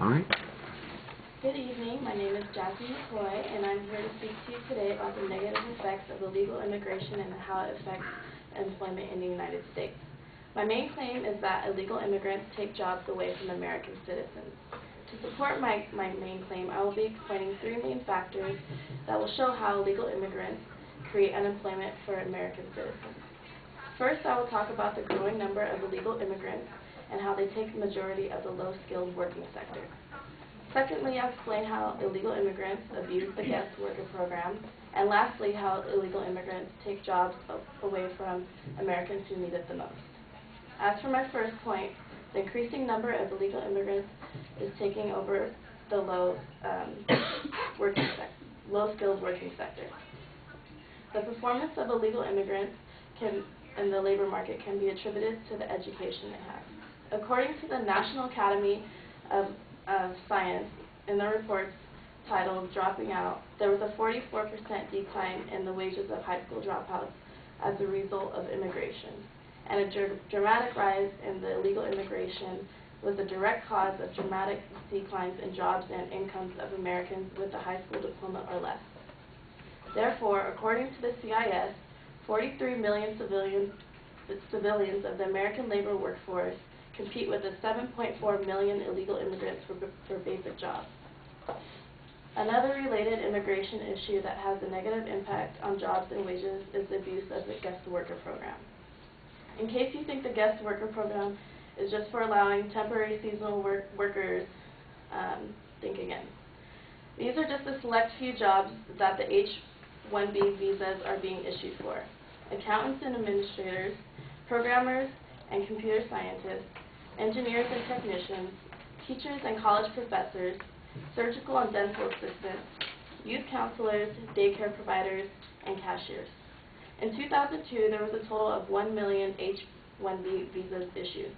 All right. Good evening. My name is Jackie McCoy, and I'm here to speak to you today about the negative effects of illegal immigration and how it affects employment in the United States. My main claim is that illegal immigrants take jobs away from American citizens. To support my main claim, I will be explaining three main factors that will show how illegal immigrants create unemployment for American citizens. First, I will talk about the growing number of illegal immigrants and how they take the majority of the low-skilled working sector. Secondly, I'll explain how illegal immigrants abuse the guest worker program. And lastly, how illegal immigrants take jobs away from Americans who need it the most. As for my first point, the increasing number of illegal immigrants is taking over the low-skilled working sector. The performance of illegal immigrants in the labor market can be attributed to the education they have. According to the National Academy of Science, in the reports titled Dropping Out, there was a 44% decline in the wages of high school dropouts as a result of immigration, and a dramatic rise in the illegal immigration was a direct cause of dramatic declines in jobs and incomes of Americans with a high school diploma or less. Therefore, according to the CIS, 43 million civilians of the American labor workforce compete with the 7.4 million illegal immigrants for basic jobs. Another related immigration issue that has a negative impact on jobs and wages is the abuse of the guest worker program. In case you think the guest worker program is just for allowing temporary seasonal workers, think again. These are just a select few jobs that the H-1B visas are being issued for. Accountants and administrators, programmers and computer scientists, engineers and technicians, teachers and college professors, surgical and dental assistants, youth counselors, daycare providers, and cashiers. In 2002, there was a total of 1 million H-1B visas issued.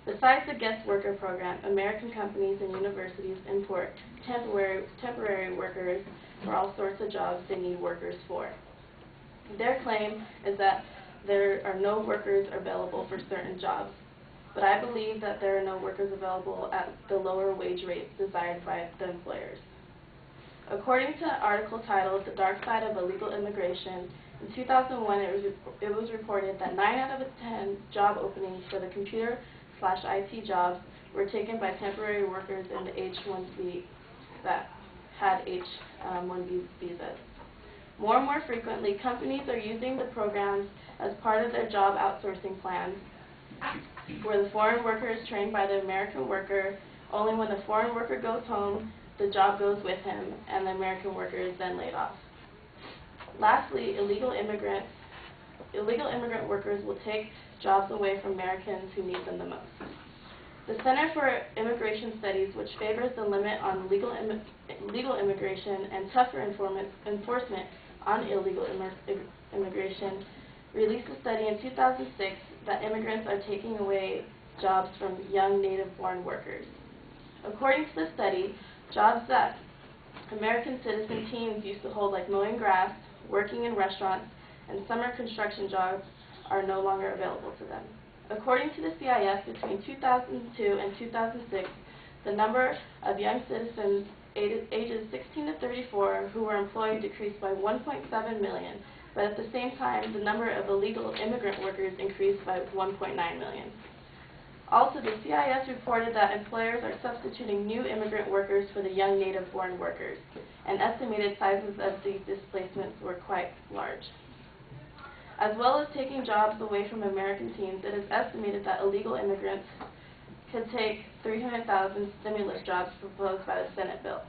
Besides the guest worker program, American companies and universities import temporary workers for all sorts of jobs they need workers for. Their claim is that there are no workers available for certain jobs, but I believe that there are no workers available at the lower wage rates desired by the employers. According to an article titled The Dark Side of Illegal Immigration, in 2001 it was reported that 9 out of 10 job openings for the computer/IT jobs were taken by temporary workers in the H-1B that had H-1B visas. More and more frequently, companies are using the programs as part of their job outsourcing plans, where the foreign worker is trained by the American worker. Only when the foreign worker goes home, the job goes with him, and the American worker is then laid off. Lastly, illegal immigrant workers will take jobs away from Americans who need them the most. The Center for Immigration Studies, which favors the limit on legal immigration and tougher enforcement on illegal immigration, released a study in 2006 that immigrants are taking away jobs from young native-born workers. According to the study, jobs that American citizen teens used to hold, like mowing grass, working in restaurants, and summer construction jobs, are no longer available to them. According to the CIS, between 2002 and 2006, the number of young citizens ages 16 to 34 who were employed decreased by 1.7 million, but at the same time, the number of illegal immigrant workers increased by 1.9 million. Also, the CIS reported that employers are substituting new immigrant workers for the young native-born workers, and estimated sizes of these displacements were quite large. As well as taking jobs away from American teens, it is estimated that illegal immigrants could take 300,000 stimulus jobs proposed by the Senate bill.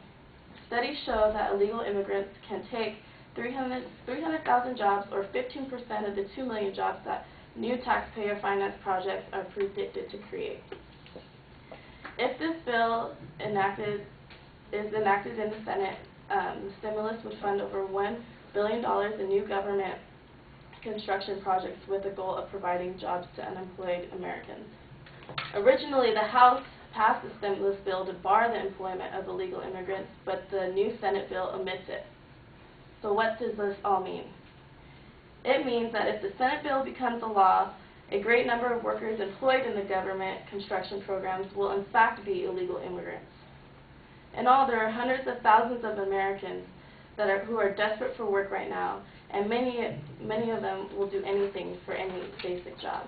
Studies show that illegal immigrants can take 300,000 jobs, or 15% of the 2 million jobs that new taxpayer finance projects are predicted to create. If this bill is enacted in the Senate, the stimulus would fund over $1 billion in new government construction projects with the goal of providing jobs to unemployed Americans. Originally, the House passed the stimulus bill to bar the employment of illegal immigrants, but the new Senate bill omits it. So what does this all mean? It means that if the Senate bill becomes a law, a great number of workers employed in the government construction programs will in fact be illegal immigrants. In all, there are hundreds of thousands of Americans who are desperate for work right now, and many of them will do anything for any basic job.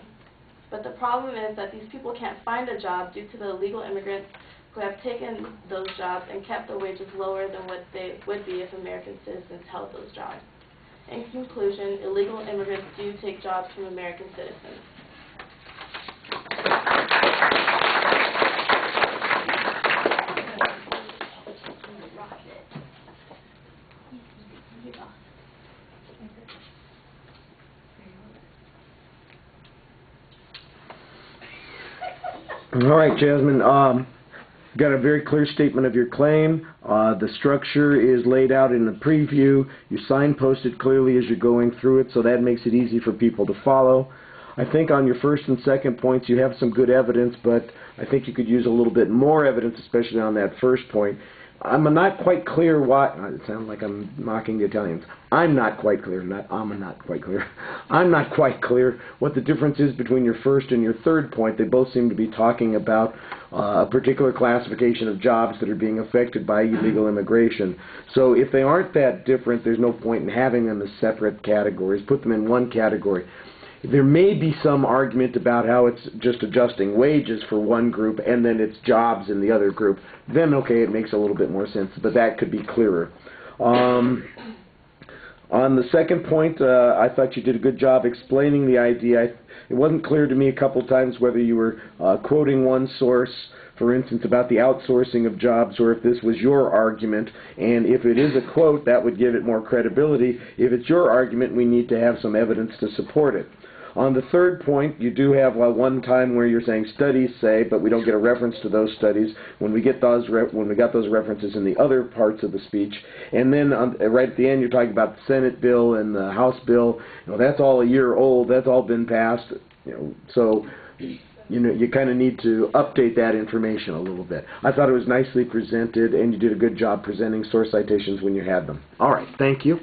But the problem is that these people can't find a job due to the illegal immigrants who have taken those jobs and kept the wages lower than what they would be if American citizens held those jobs. In conclusion, illegal immigrants do take jobs from American citizens. All right, Jasmine. Got a very clear statement of your claim. The structure is laid out in the preview. You signpost it clearly as you're going through it, so that makes it easy for people to follow. I think on your first and second points you have some good evidence, but I think you could use a little bit more evidence, especially on that first point. I'm not quite clear why. It sounds like I'm mocking the Italians. I'm not quite clear. I'm not quite clear what the difference is between your first and your third point. They both seem to be talking about a particular classification of jobs that are being affected by illegal immigration. So if they aren't that different, there's no point in having them as separate categories. Put them in one category. There may be some argument about how it's just adjusting wages for one group and then it's jobs in the other group. Then, okay, it makes a little bit more sense, but that could be clearer. On the second point, I thought you did a good job explaining the idea. It wasn't clear to me a couple times whether you were quoting one source, for instance, about the outsourcing of jobs, or if this was your argument. And if it is a quote, that would give it more credibility. If it's your argument, we need to have some evidence to support it. On the third point, you do have one time where you're saying studies say, but we don't get a reference to those studies when we get those references in the other parts of the speech. And then right at the end, you're talking about the Senate bill and the House bill. That's all a year old. That's all been passed. So you kind of need to update that information a little bit. I thought it was nicely presented, and you did a good job presenting source citations when you had them. All right, thank you.